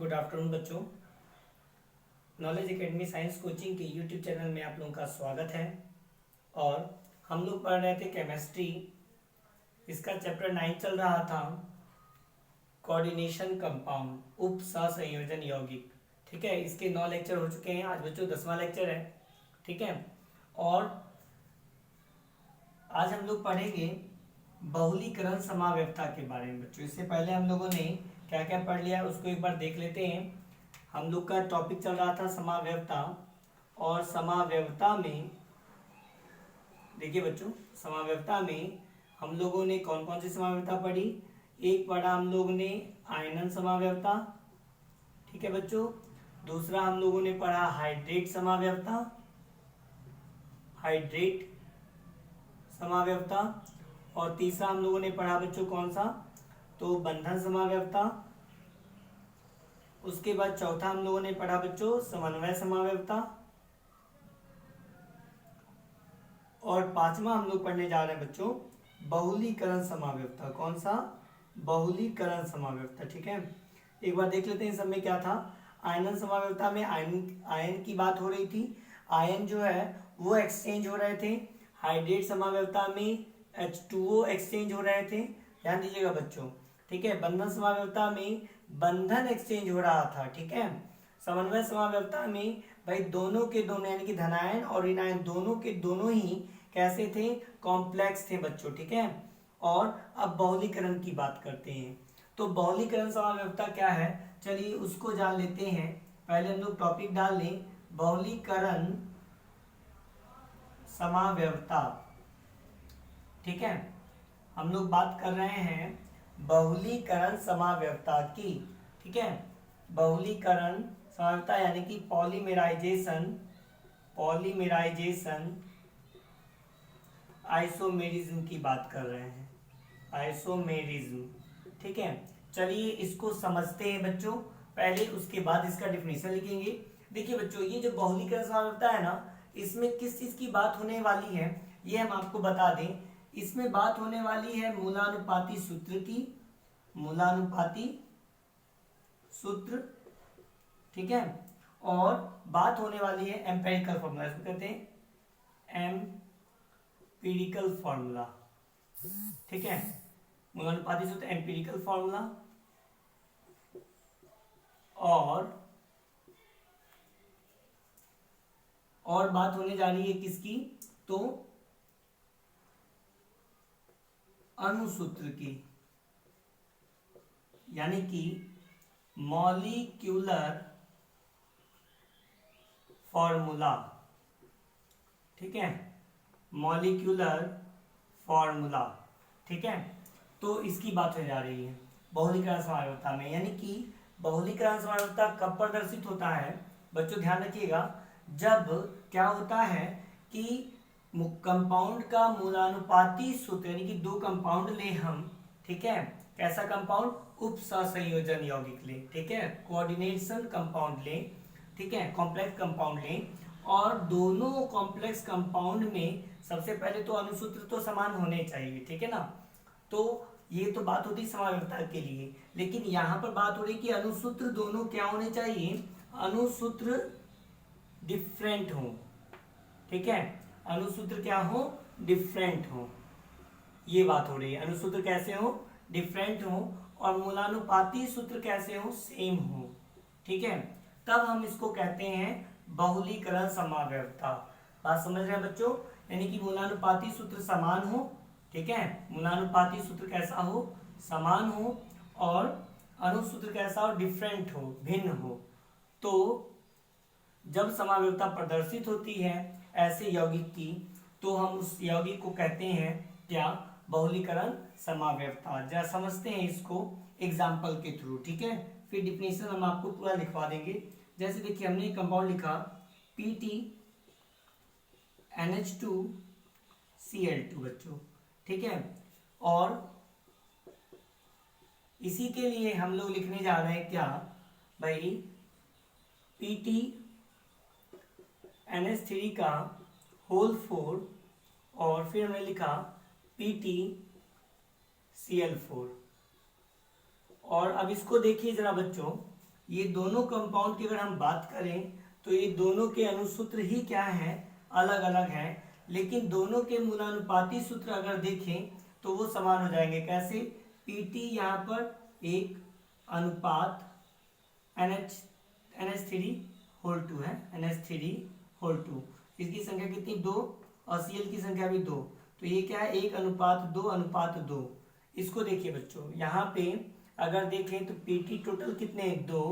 Good afternoon बच्चों। Knowledge academy science coaching के YouTube channel में आप लोगों का स्वागत है। और हम लोग पढ़ रहे थे केमिस्ट्री, इसका चैप्टर 9 चल रहा था, कोऑर्डिनेशन कंपाउंड, उप सहसंयोजन यौगिक। ठीक है, इसके 9 लेक्चर हो चुके हैं। आज बच्चों 10वां लेक्चर है। ठीक है, और आज हम लोग पढ़ेंगे बहुलीकरण समाव्यवस्था के बारे में। बच्चों इससे पहले हम लोगों ने क्या क्या पढ़ लिया उसको एक बार देख लेते हैं। हम लोग का टॉपिक चल रहा था समाव्यवस्था, और समाव्यवस्था में देखिए बच्चों, समाव्यवस्था में हम लोगों ने कौन कौन सी समाव्यवस्था पढ़ी। एक पढ़ा हम लोगों ने आयनन समाव्यवस्था। ठीक है बच्चों, दूसरा हम लोगों ने पढ़ा हाइड्रेट समाव्यवस्था, हाइड्रेट समाव्यवस्था। और तीसरा हम लोगों ने पढ़ा बच्चों कौन सा, तो बंधन समाव्यवस्था। उसके बाद चौथा हम लोगों ने पढ़ा बच्चों समन्वय समाव्यवस्था। और पांचवा हम लोग पढ़ने जा रहे हैं बच्चों बहुलीकरण समाव्यवस्था। कौन सा, बहुलीकरण समाव्यवस्था। ठीक है, एक बार देख लेते हैं सब में क्या था। आयनन समाव्यवस्था में आयन की बात हो रही थी, आयन जो है वो एक्सचेंज हो रहे थे। हाइड्रेट समाव्यवस्था में H2O एक्सचेंज हो रहे थे, ध्यान दीजिएगा बच्चों। ठीक है, बंधन समाव्यवस्था में बंधन एक्सचेंज हो रहा था। ठीक है, समन्वय समाव्यवस्था में भाई दोनों के दोनों यानी कि धनायन और ऋणायन दोनों के दोनों ही कैसे थे, कॉम्प्लेक्स थे बच्चों। ठीक है, और अब बहुलीकरण की बात करते हैं। तो बहुलीकरण समाव्यवस्था क्या है, चलिए उसको जान लेते हैं। पहले हम लोग टॉपिक डाल लें, बहुलीकरण समाव्यवस्था। ठीक है, हम लोग बात कर रहे हैं बहुलीकरण समाव्यवस्था की। ठीक है, बहुलीकरण समाव्यवस्था यानी कि पॉलीमेराइजेशन, पॉलीमेराइजेशन आइसोमेरिज्म की बात कर रहे हैं, आइसोमेरिज्म। ठीक है, चलिए इसको समझते हैं बच्चों पहले, उसके बाद इसका डिफिनेशन लिखेंगे। देखिए बच्चों, ये जो बहुलीकरण समाव्यवस्था है ना, इसमें किस चीज की बात होने वाली है ये हम आपको बता दें। इसमें बात होने वाली है मूलानुपाती सूत्र की, मूलानुपाती सूत्र। ठीक है, और बात होने वाली है एम्पेरिकल फॉर्मूला, इसको कहते हैं एम्पिरिकल फॉर्मूला। ठीक है, मूलानुपाती सूत्र एम्पिरिकल फॉर्मूला। और बात होने जा रही है किसकी, तो अणुसूत्र की, यानी कि मॉलिक्यूलर फॉर्मूला। ठीक है, मॉलिक्यूलर फॉर्मूला। ठीक है, तो इसकी बात हो जा रही है बहुलीकरण समाव्यवस्था में। यानी कि बहुलीकरण समाव्यवस्था कब प्रदर्शित होता है बच्चों, ध्यान रखिएगा, जब क्या होता है कि कंपाउंड का मूलानुपाती सूत्र, यानी कि दो कंपाउंड ले हम। ठीक है, कैसा कंपाउंड, उप सहसंयोजन यौगिक ले। ठीक है, कोऑर्डिनेशन कंपाउंड ले। ठीक है, कॉम्प्लेक्स कंपाउंड ले, और दोनों कॉम्प्लेक्स कंपाउंड में सबसे पहले तो अणुसूत्र तो समान होने चाहिए। ठीक है ना, तो ये तो बात होती है समाव्यवस्था के लिए, लेकिन यहाँ पर बात हो रही है कि अणुसूत्र दोनों क्या होने चाहिए, अणुसूत्र डिफरेंट हो। ठीक है, अणुसूत्र क्या हो, डिफरेंट हो, ये बात हो रही है। अणुसूत्र कैसे हो, डिफरेंट हो, और मूलानुपाती सूत्र कैसे हो, सेम हो। ठीक है, तब हम इसको कहते हैं बहुलीकरण समाव्यवस्था। बात समझ रहे हैं बच्चों, यानी कि मूलानुपाती सूत्र समान हो। ठीक है, मूलानुपाती सूत्र कैसा हो, समान हो, और अणुसूत्र कैसा हो, डिफरेंट हो, भिन्न हो। तो जब समाव्यवस्था प्रदर्शित होती है ऐसे यौगिक की, तो हम उस यौगिक को कहते हैं क्या, बहुलीकरण समाव्यवस्था। जरा समझते हैं इसको एग्जाम्पल के थ्रू। ठीक है, फिर डिफिनेशन हम आपको पूरा लिखवा देंगे। जैसे देखिए, हमने एक कंपाउंड लिखा PTNH2Cl2 बच्चों। ठीक है, और इसी के लिए हम लोग लिखने जा रहे हैं क्या भाई, PTNH3 का होल 4, और फिर हमने लिखा PTCl4। और अब इसको देखिए जरा बच्चों, ये दोनों कंपाउंड की अगर हम बात करें तो ये दोनों के अनुसूत्र ही क्या है, अलग अलग हैं, लेकिन दोनों के मूलानुपाती सूत्र अगर देखें तो वो समान हो जाएंगे। कैसे? पीटी यहाँ पर एक अनुपात NH3 होल 2 है, NH3 होल 2, इसकी संख्या कितनी 2 और Cl की संख्या भी 2, तो ये क्या है 1 अनुपात 2 अनुपात 2। इसको देखिए बच्चों, यहाँ पे अगर देखें तो Pt टोटल कितने 2,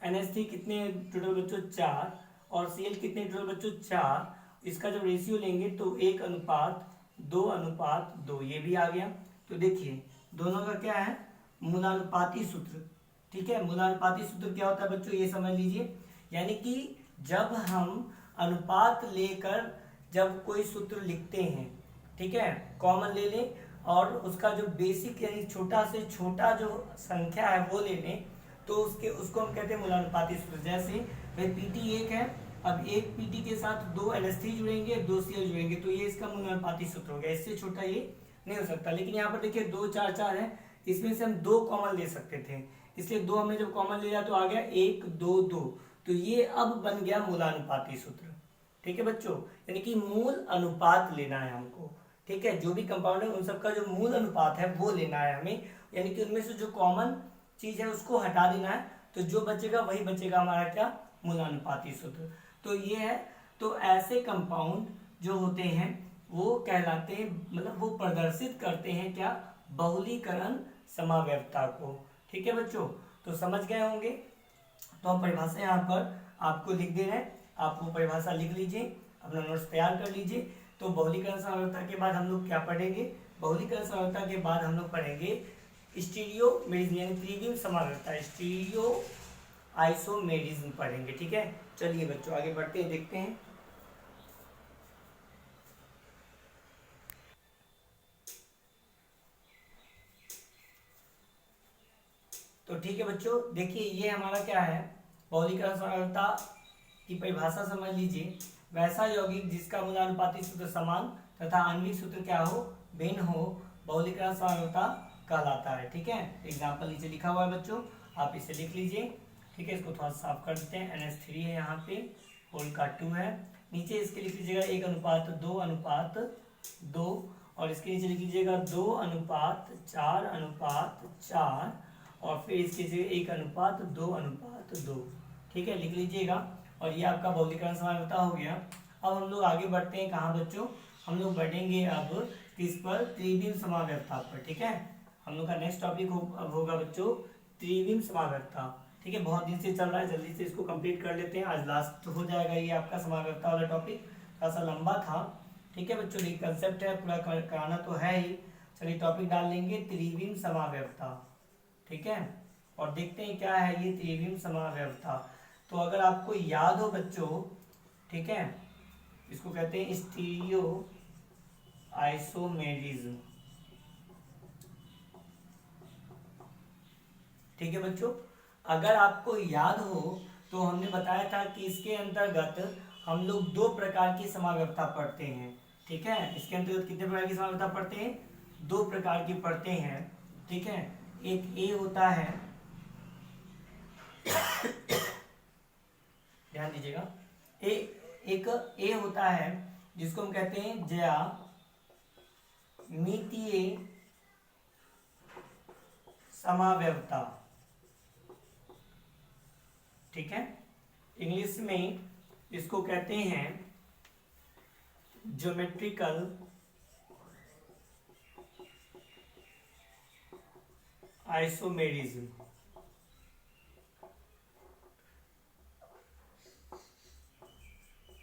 NH3 कितने टोटल बच्चों 4 और Cl कितने टोटल बच्चों 4। इसका जब रेशियो लेंगे तो 1 अनुपात 2 अनुपात 2 ये भी आ गया। तो देखिए दोनों का क्या है मूलानुपाती सूत्र। ठीक है, मूलानुपाती सूत्र क्या होता है बच्चों ये समझ लीजिए, यानी कि जब हम अनुपात लेकर जब कोई सूत्र लिखते हैं, ठीक है, कॉमन ले लें और उसका जो बेसिक यानी छोटा से छोटा जो संख्या है वो ले लें, तो उसको हम कहते हैं मूलानुपाती सूत्र। जैसे भाई Pt 1 है, अब एक Pt के साथ 2 NH3 जुड़ेंगे 2 Cl जुड़ेंगे, तो ये इसका मूलानुपाती सूत्र हो गया, इससे छोटा ये नहीं हो सकता। लेकिन यहाँ पर देखिए 2 4 4 है, इसमें से हम 2 कॉमन ले सकते थे, इसलिए 2 हमने जब कॉमन ले लिया तो आ गया 1 2 2, तो ये अब बन गया मूलानुपाती सूत्र। ठीक है बच्चों, यानी कि मूल अनुपात लेना है हमको। ठीक है, जो भी कंपाउंड है उन सबका जो मूल अनुपात है वो लेना है हमें, यानी कि उनमें से जो कॉमन चीज है उसको हटा देना है, तो जो बचेगा वही बचेगा हमारा क्या मूलानुपाती सूत्र। तो ये है, तो ऐसे कंपाउंड जो होते हैं वो कहलाते हैं, मतलब वो प्रदर्शित करते हैं क्या, बहुलीकरण समावयवता को। ठीक है बच्चों, तो समझ गए होंगे। तो हम परिभाषा यहाँ पर आपको लिख दे रहे हैं, आप वो परिभाषा लिख लीजिए, अपना नोट्स तैयार कर लीजिए। तो बहुलीकरण समावयवता के बाद हम लोग क्या पढ़ेंगे, बहुलीकरण समावयवता के बाद हम लोग पढ़ेंगे स्टीरियोमेरिज्म यानी त्रिविम समावयवता, स्टीरियो आइसोमेरिज्म पढ़ेंगे। ठीक है, चलिए बच्चों आगे बढ़ते हैं, देखते हैं। तो ठीक है बच्चों, देखिए ये हमारा क्या है, बहुलीकरण समावयवता की परिभाषा समझ लीजिए। वैसा यौगिक जिसका मूलानुपाती सूत्र समान तथा आणविक सूत्र क्या हो, भिन्न हो, बहुलीकरण समावयवता कहलाता है। ठीक है, एग्जाम्पल नीचे लिखा हुआ है बच्चों, आप इसे लिख लीजिए। ठीक है, इसको थोड़ा साफ कर देते हैं। NH3 है यहाँ पे, होल का 2 है, नीचे इसके लिख लीजिएगा 1 अनुपात 2 अनुपात 2, और इसके नीचे लिख लीजिएगा 2 अनुपात 4 अनुपात 4, और फिर इसके जगह 1 अनुपात 2 अनुपात 2। ठीक है, लिख लीजिएगा, और ये आपका बहुलीकरण समावयवता हो गया। अब हम लोग आगे बढ़ते हैं कहाँ बच्चों, हम लोग बढ़ेंगे अब किस पर, त्रिविम समावयवता पर। ठीक है, हम लोग का नेक्स्ट टॉपिक अब होगा बच्चों त्रिविम समावयवता। ठीक है, बहुत दिन से चल रहा है, जल्दी से इसको कंप्लीट कर लेते हैं, आज लास्ट हो जाएगा ये आपका समावयवता वाला टॉपिक, थोड़ा सा लंबा था। ठीक है बच्चों, ये कंसेप्ट है पूरा कराना तो है ही। चलिए टॉपिक डाल लेंगे त्रिविम समावयवता। ठीक है, और देखते हैं क्या है ये त्रिविम समावयवता। तो अगर आपको याद हो बच्चों, ठीक है, इसको कहते हैं स्टीरियो आइसोमेरिज्म। ठीक है बच्चों, अगर आपको याद हो तो हमने बताया था कि इसके अंतर्गत हम लोग 2 प्रकार की समावयवता पढ़ते हैं। ठीक है, इसके अंतर्गत कितने प्रकार की समावयवता पढ़ते हैं, 2 प्रकार की पढ़ते हैं। ठीक है, एक ए होता है, ध्यान दीजिएगा, एक ए होता है जिसको हम कहते हैं ज्यामितीय समावयवता। ठीक है, इंग्लिश में इसको कहते हैं ज्योमेट्रिकल आइसोमेरिज्म।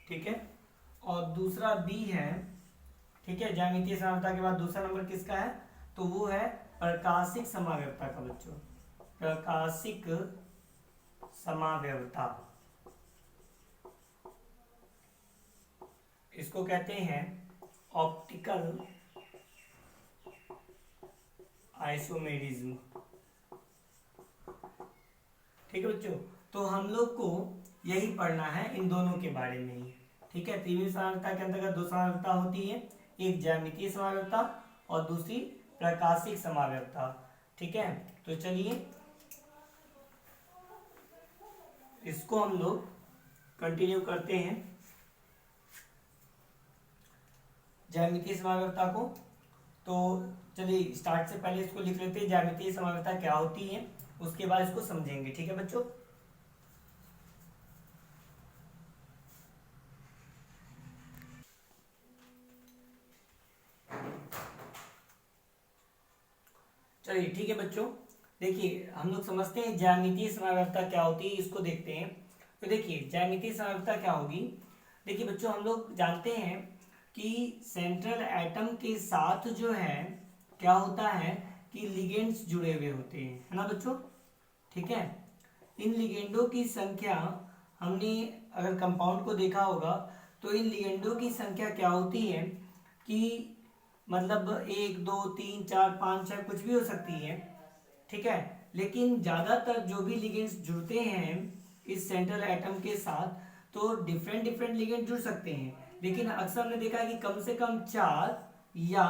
ठीक है, और दूसरा बी है। ठीक है, ज्यामितीय समावयवता के बाद दूसरा नंबर किसका है, तो वो है प्रकाशिक समावयवता का बच्चों, प्रकाशिक समावयवता। इसको कहते हैं ऑप्टिकल आइसोमेरिज्म। ठीक है बच्चों, तो हम लोग को यही पढ़ना है इन दोनों के बारे में ही। ठीक है, त्रिविम समावयवता के अंतर्गत 2 समावयवता होती है, एक ज्यामितीय समावयवता और दूसरी प्रकाशिक समावयवता। ठीक है, तो चलिए इसको हम लोग कंटिन्यू करते हैं ज्यामितीय समग्रता को। तो चलिए स्टार्ट से पहले इसको लिख लेते हैं, ज्यामितीय समग्रता क्या होती है, उसके बाद इसको समझेंगे। ठीक है बच्चों। चलिए ठीक है बच्चों, देखिए हम लोग समझते हैं ज्यामितीय समग्रता क्या होती है, इसको देखते हैं। तो देखिए ज्यामितीय समग्रता क्या होगी। देखिए बच्चों, हम लोग जानते हैं कि सेंट्रल एटम के साथ जो है क्या होता है कि लिगेंड्स जुड़े हुए होते हैं, है ना बच्चों। ठीक है, इन लिगेंडों की संख्या, हमने अगर कंपाउंड को देखा होगा तो इन लिगेंडों की संख्या क्या होती है कि मतलब 1 2 3 4 5 6 कुछ भी हो सकती है। ठीक है, लेकिन ज्यादातर जो भी लिगेंड्स जुड़ते हैं इस सेंट्रल एटम के साथ, तो डिफरेंट डिफरेंट लिगेंड जुड़ सकते हैं, लेकिन अक्सर हमने देखा है कि कम से कम 4 या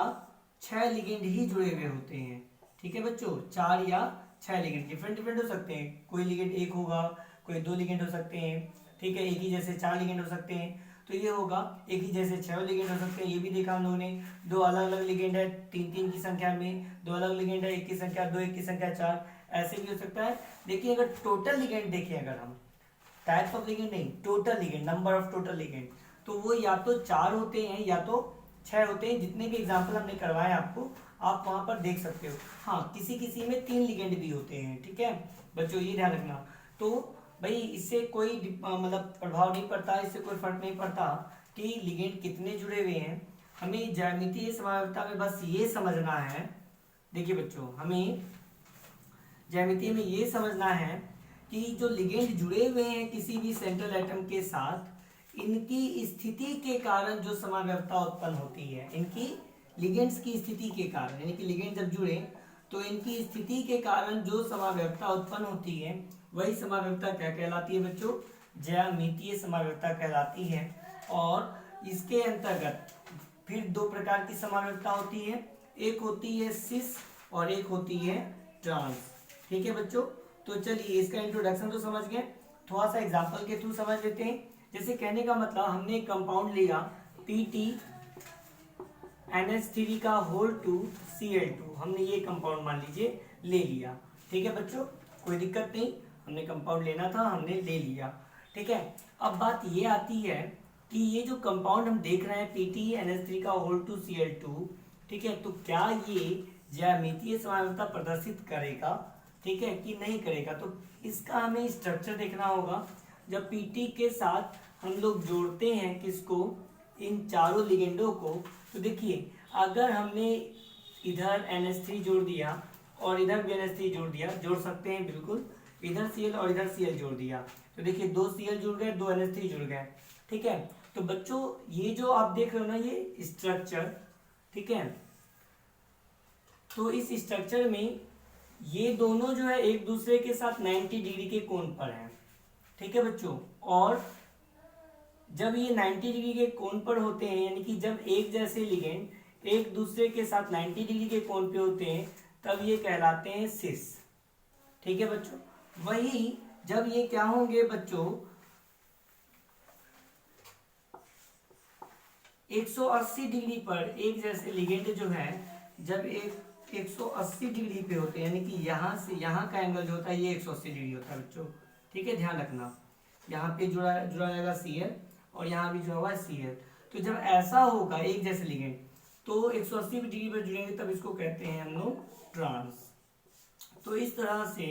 6 लिगेंड ही जुड़े हुए होते हैं। ठीक है बच्चों, 4 या 6 लिगेंड, डिफरेंट डिफरेंट हो सकते हैं, कोई लिगेंड एक होगा, कोई 2 लिगेंड हो सकते हैं। ठीक है, एक ही जैसे 4 लिगेंड हो सकते हैं, तो ये होगा एक ही जैसे 6 लिगेंड हो सकते हैं, ये भी देखा हम लोगों ने। 2 अलग अलग लिगेंड है 3 3 की संख्या में, 2 अलग लिगेंड है 1 की संख्या 2, 1 की संख्या 4, ऐसे भी हो सकता है। लेकिन अगर टोटल लिगेंड देखें, अगर हम टाइप्स ऑफ लिगेंड नहीं, total ligand, number of total ligand, तो वो या तो 4 होते हैं या तो 6 होते हैं। जितने भी एग्जाम्पल हमने करवाए आपको, आप वहां पर देख सकते हो। हाँ, किसी किसी में 3 लिगेंड भी होते हैं। ठीक है बच्चों, ये ध्यान रखना। तो भाई इससे कोई मतलब प्रभाव नहीं पड़ता, इससे कोई फर्क नहीं पड़ता कि लिगेंड कितने जुड़े हुए हैं। हमें ज्यामितीय समग्रता में बस ये समझना है, देखिए बच्चों, हमें ज्यामितीय में ये समझना है कि जो लिगेंड जुड़े हुए हैं किसी भी सेंट्रल एटम के साथ, इनकी स्थिति के कारण जो समग्रता उत्पन्न होती है, इनकी लिगेंड्स की स्थिति के कारण, यानी कि लिगेंड जब जुड़े तो इनकी स्थिति के कारण जो समग्रता उत्पन्न होती है, वही समग्रता क्या कहलाती है बच्चों, ज्यामितीय समग्रता कहलाती है। और इसके अंतर्गत फिर 2 प्रकार की समग्रता होती है, एक होती है सिस और एक होती है ट्रांस। ठीक है बच्चों, तो चलिए इसका इंट्रोडक्शन तो समझ गए, थोड़ा सा एग्जांपल के थ्रू समझ लेते हैं। जैसे कहने का मतलब, हमने एक कंपाउंड लिया PTNH3 का होल टू Cl2, हमने ये कंपाउंड मान लीजिए ले लिया। ठीक है बच्चों, कोई दिक्कत नहीं, हमने कंपाउंड लेना था, हमने ले लिया। ठीक है, अब बात ये आती है कि ये जो कंपाउंड हम देख रहे हैं PTNH3 का होल टू Cl2, ठीक है, तो क्या ये ज्यामितीय समग्रता प्रदर्शित करेगा, ठीक है, कि नहीं करेगा। तो इसका हमें स्ट्रक्चर देखना होगा। जब पीटी के साथ हम लोग जोड़ते हैं किसको, इन चारों लिगेंडों को, तो देखिए अगर हमने इधर NH3 जोड़ दिया और इधर भी NH3 जोड़ दिया, जोड़ सकते हैं बिल्कुल, इधर Cl और इधर Cl जोड़ दिया, तो देखिए 2 Cl जुड़ गए, 2 NH3 जुड़ गए। ठीक है, तो बच्चों ये जो आप देख रहे हो ना, ये स्ट्रक्चर, ठीक है, तो इस स्ट्रक्चर में ये दोनों जो है एक दूसरे के साथ 90 डिग्री के कोण पर हैं। ठीक है बच्चों, और जब ये 90 डिग्री के कोण पर होते हैं, यानी कि जब एक जैसे लिगेंड एक दूसरे के साथ 90 डिग्री के कोण पे होते हैं, तब ये कहलाते हैं सिस। ठीक है बच्चों, वही जब ये क्या होंगे बच्चों, 180 डिग्री पर एक जैसे लिगेंड जो है, जब एक 180 डिग्री पे होते हैं, यानी कि यहाँ से यहाँ का एंगल जो होता है ये 180 डिग्री होता है बच्चों। ठीक है, ध्यान रखना, यहाँ पे जुड़ा जुड़ा रहेगा Cl और यहाँ भी जुड़ा हुआ है Cl। तो जब ऐसा होगा एक जैसे लिगेंड, तो 180 डिग्री पर जुड़ेंगे, तब इसको कहते हैं हम लोग ट्रांस। तो इस तरह से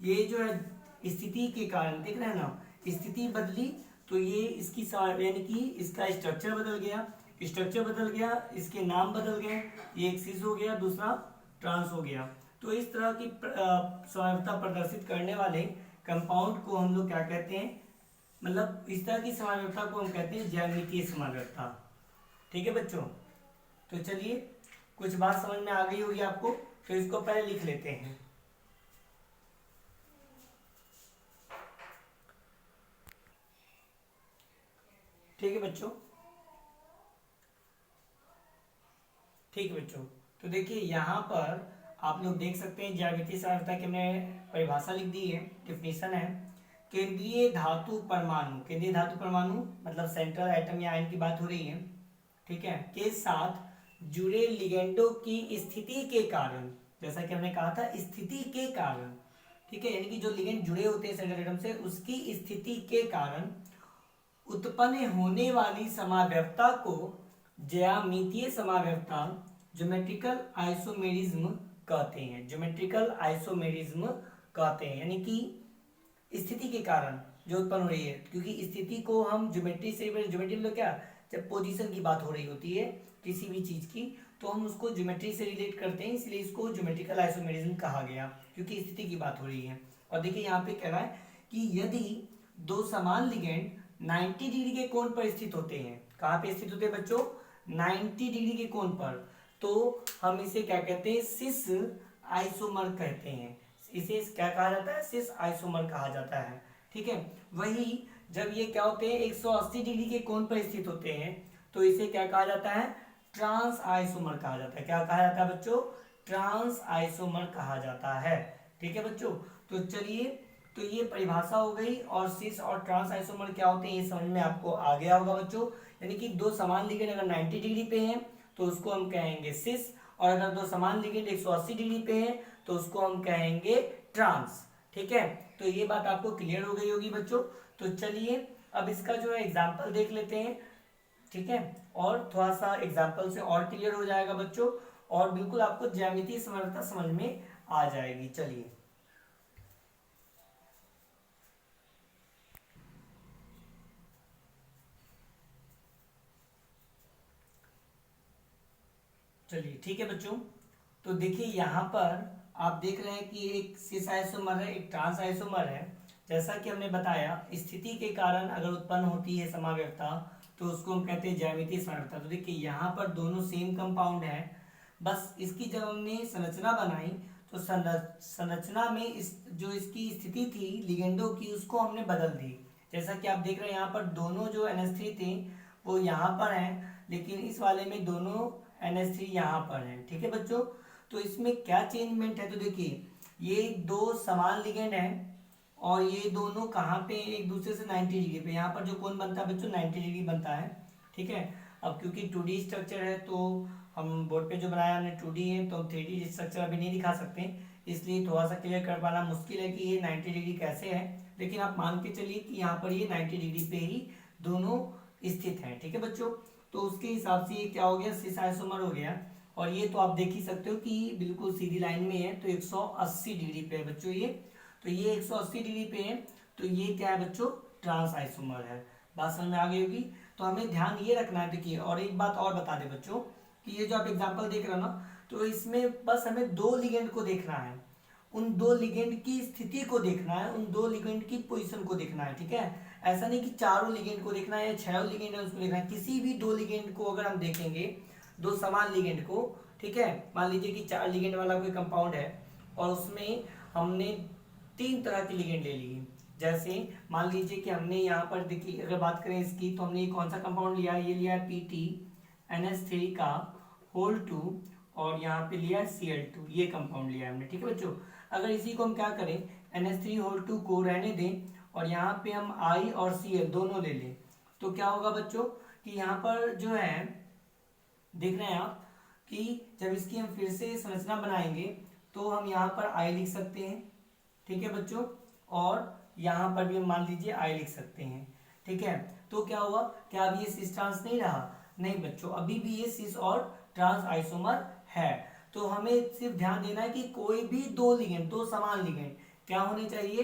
ये जो है स्थिति के कारण, देख रहे हैं ना, स्थिति बदली तो ये इसकी यानी कि इसका स्ट्रक्चर बदल गया, स्ट्रक्चर बदल गया, इसके नाम बदल गए, ये एक सिस हो गया, दूसरा ट्रांस हो गया। तो इस तरह की समग्रता प्रदर्शित करने वाले कंपाउंड को हम लोग क्या कहते हैं, मतलब इस तरह की समग्रता को हम कहते हैं ज्यामितीय समग्रता। ठीक है बच्चों, तो चलिए कुछ बात समझ में आ गई होगी आपको, तो इसको पहले लिख लेते हैं। ठीक है बच्चों, ठीक है बच्चों, तो देखिए यहाँ पर आप लोग देख सकते हैं ज्यामितीय समग्रता की हमने परिभाषा लिख दी है, डिफिनीशन है केंद्रीय धातु परमाणु, केंद्रीय धातु परमाणु मतलब सेंट्रल एटम या आयन की बात हो रही है, ठीक है, के साथ जुड़े लिगेंडों की स्थिति के कारण, जैसा कि हमने कहा था स्थिति के कारण, ठीक है, यानी कि जो लिगेंड जुड़े होते हैं सेंट्रल एटम से उसकी स्थिति के कारण उत्पन्न होने वाली समाव्यवता को ज्यामितीय समाव्यवता, ज्योमेट्रिकल आइसोमेरिज्म कहते हैं, ज्योमेट्रिकल आइसोमेरिज्म कहते हैं, यानी कि स्थिति के कारण जो उत्पन्न हो रही है, क्योंकि स्थिति को हम ज्योमेट्री से, ज्योमेट्री मतलब क्या, जब पोजीशन की बात हो रही होती है किसी भी चीज की तो हम उसको ज्योमेट्री से रिलेट करते हैं, इसलिए इसको ज्योमेट्रिकल आइसोमेरिज्म कहा गया, क्योंकि स्थिति की बात हो रही है। और देखिए यहाँ पे कह रहा है कि यदि दो समान लिगेंड 90 डिग्री के कोण पर स्थित होते हैं, कहाँ पे स्थित होते हैं बच्चों, 90 डिग्री के कोण पर, तो हम इसे क्या कहते हैं, सिस आइसोमर कहते हैं, इसे क्या कहा जाता है, सिस आइसोमर कहा जाता है, ठीक है। वही जब ये क्या होते हैं 180 डिग्री के कोण पर स्थित होते हैं तो इसे क्या कहा जाता है, ट्रांस आइसोमर कहा जाता है, क्या कहा जाता है बच्चों, ट्रांस आइसोमर कहा जाता है, ठीक है बच्चों। तो चलिए, तो ये परिभाषा हो गई, और सिस और ट्रांस आइसोमर क्या होते हैं ये समझ में आपको आ गया होगा बच्चों। यानी कि दो समान लिगेंड अगर 90 डिग्री पे हैं तो उसको हम कहेंगे सिस, और अगर दो समान लिगेंड 180 डिग्री पे हैं तो उसको हम कहेंगे ट्रांस, ठीक है। तो ये बात आपको क्लियर हो गई होगी बच्चों। तो चलिए अब इसका जो है एग्जाम्पल देख लेते हैं, ठीक है, और थोड़ा सा एग्जाम्पल से और क्लियर हो जाएगा बच्चों, और बिल्कुल आपको ज्यामितीय समरूपता समझ में आ जाएगी। चलिए चलिए ठीक है बच्चों। तो देखिए यहाँ पर आप देख रहे हैं कि एक सिस आइसोमर है, एक ट्रांस आइसोमर है। जैसा कि हमने बताया स्थिति के कारण अगर उत्पन्न होती है समाव्यवस्था तो उसको हम कहते हैं ज्यामितीय समाव्यवस्था। तो देखिए यहाँ पर दोनों सेम कंपाउंड है, बस इसकी जब हमने संरचना बनाई तो संरचना में इस जो इसकी स्थिति थी लिगेंडो की उसको हमने बदल दी। जैसा कि आप देख रहे हैं यहाँ पर दोनों जो NH3 थे वो यहाँ पर हैं, लेकिन इस वाले में दोनों NH3 यहाँ पर है, ठीक है बच्चों। तो इसमें क्या चेंजमेंट है, तो देखिए ये दो समान लिगेंड हैं और ये दोनों कहाँ पे एक दूसरे से 90 डिग्री पे, यहाँ पर जो कोण बनता है बच्चों 90 डिग्री बनता है, ठीक है। अब क्योंकि 2D स्ट्रक्चर है तो हम बोर्ड पे जो बनाया हमने 2D है, तो हम 3D स्ट्रक्चर अभी नहीं दिखा सकते, इसलिए थोड़ा सा क्लियर कर पाना मुश्किल है कि ये 90 डिग्री कैसे है। लेकिन आप मान के चलिए कि यहाँ पर ये 90 डिग्री पे ही दोनों स्थित हैं, ठीक है बच्चों। तो उसके हिसाब से ये क्या हो गया, सिस आइसोमर हो गया। और ये तो आप देख ही सकते हो कि बिल्कुल सीधी लाइन में है, तो 180 डिग्री पे है बच्चों ये, तो ये 180 डिग्री पे है, तो ये क्या है बच्चों, ट्रांस आइसोमर है। बात समझ में आ गई होगी। तो हमें ध्यान ये रखना है, देखिए और एक बात और बता दे बच्चों कि ये जो आप एग्जांपल देख रहे हो ना, तो इसमें बस हमें दो लिगेंड को देखना है, उन दो लिगेंड की स्थिति को देखना है, उन दो लिगेंड की पोजीशन को देखना है, ठीक है। ऐसा नहीं कि चारों लिगेंड को देखना है या छह लिगेंड है उसको देखना है, किसी भी दो लिगेंड को अगर हम देखेंगे, दो समान लिगेंड को, ठीक है। मान लीजिए कि 4 लिगेंड वाला कोई कंपाउंड है और उसमें हमने 3 तरह के लिगेंड ले लिए। जैसे मान लीजिए कि हमने यहाँ पर देखिए अगर बात करें इसकी, तो हमने कौन सा कंपाउंड लिया, ये लिया PT NH3 का होल 2 और यहाँ पे लिया Cl2, ये कंपाउंड लिया हमने, ठीक है बच्चों। अगर इसी को हम क्या करें, NH3 होल 2 को रहने दें और यहाँ पे हम I और Cl दोनों ले लें, तो क्या होगा बच्चों कि यहाँ पर जो है देख रहे हैं आप कि जब इसकी हम फिर से संरचना बनाएंगे तो हम यहाँ पर I लिख सकते हैं, ठीक है बच्चों, और यहाँ पर भी हम मान लीजिए I लिख सकते हैं, ठीक है। तो क्या हुआ, क्या अब ये सिस ट्रांस नहीं रहा, नहीं बच्चों, अभी भी ये सिस और ट्रांस आइसोमर है। तो हमें सिर्फ ध्यान देना है कि कोई भी दो लिगेंड, दो समान लिगेंड क्या होने चाहिए,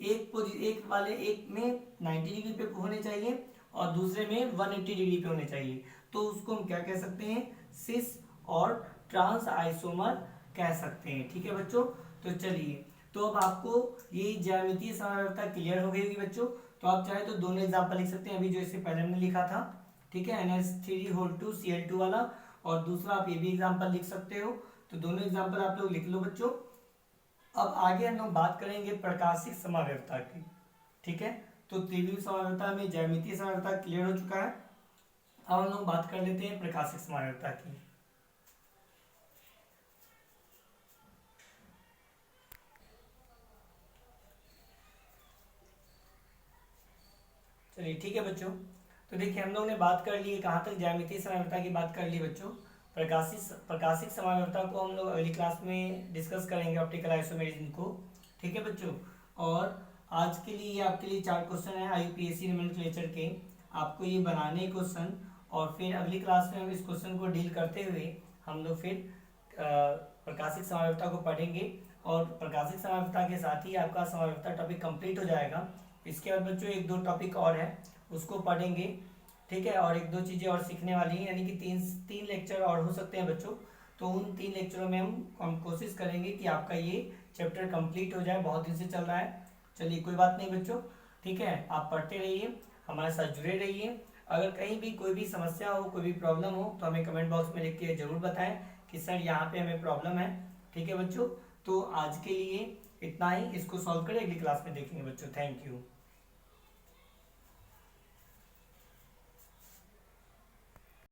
एक वाले एक में 90 डिग्री पे होने चाहिए और दूसरे में 180 डिग्री पे होने चाहिए, तो उसको हम क्या कह सकते हैं, सिस और ट्रांस आइसोमर कह सकते हैं, ठीक है बच्चों। तो चलिए, तो अब आपको ये ज्यामितीय समानता क्लियर हो गई होगी बच्चों। तो आप चाहे तो दोनों एग्जांपल लिख सकते हैं, अभी जो इससे पहले हमने लिखा था, ठीक है, NH3 होल 2 Cl2 वाला, और दूसरा आप ये भी एग्जांपल लिख सकते हो। तो दोनों एग्जांपल आप लोग लिख लो बच्चों। अब आगे हम लोग बात करेंगे प्रकाशिक समाव्यवस्था की, ठीक है। तो त्रिविम समाव्यवस्था में ज्यामितीय समाव्यवस्था क्लियर हो चुका है। अब हम लोग बात कर लेते हैं प्रकाशिक समाव्यवस्था की। चलिए ठीक है बच्चों, तो देखिए हम लोग ने बात कर ली है कहाँ तक, ज्यामितीय समयावस्था की बात कर ली बच्चों। प्रकाशिक समयावस्था को हम लोग अगली क्लास में डिस्कस करेंगे, ऑप्टिकल आइसोमेरिज्म को। ठीक है बच्चों, और आज के लिए आपके लिए 4 क्वेश्चन है IUPAC नोमेनक्लेचर के, आपको ये बनाने क्वेश्चन, और फिर अगली क्लास में हम इस क्वेश्चन को डील करते हुए हम लोग फिर प्रकाशिक समयावस्था को पढ़ेंगे, और प्रकाशिक समयावस्था के साथ ही आपका समयावस्था टॉपिक कंप्लीट हो जाएगा। इसके बाद बच्चों 1-2 टॉपिक और है उसको पढ़ेंगे, ठीक है, और 1-2 चीज़ें और सीखने वाली हैं, यानी कि 3 लेक्चर और हो सकते हैं बच्चों। तो उन 3 लेक्चरों में हम कोशिश करेंगे कि आपका ये चैप्टर कंप्लीट हो जाए, बहुत दिन से चल रहा है। चलिए कोई बात नहीं बच्चों, ठीक है, आप पढ़ते रहिए, हमारे साथ जुड़े रहिए। अगर कहीं भी कोई भी समस्या हो, कोई भी प्रॉब्लम हो, तो हमें कमेंट बॉक्स में लिख के जरूर बताएं कि सर यहाँ पे हमें प्रॉब्लम है। ठीक है बच्चों, तो आज के लिए इतना ही, इसको सॉल्व करें, अगली क्लास में देखेंगे बच्चों। Thank you.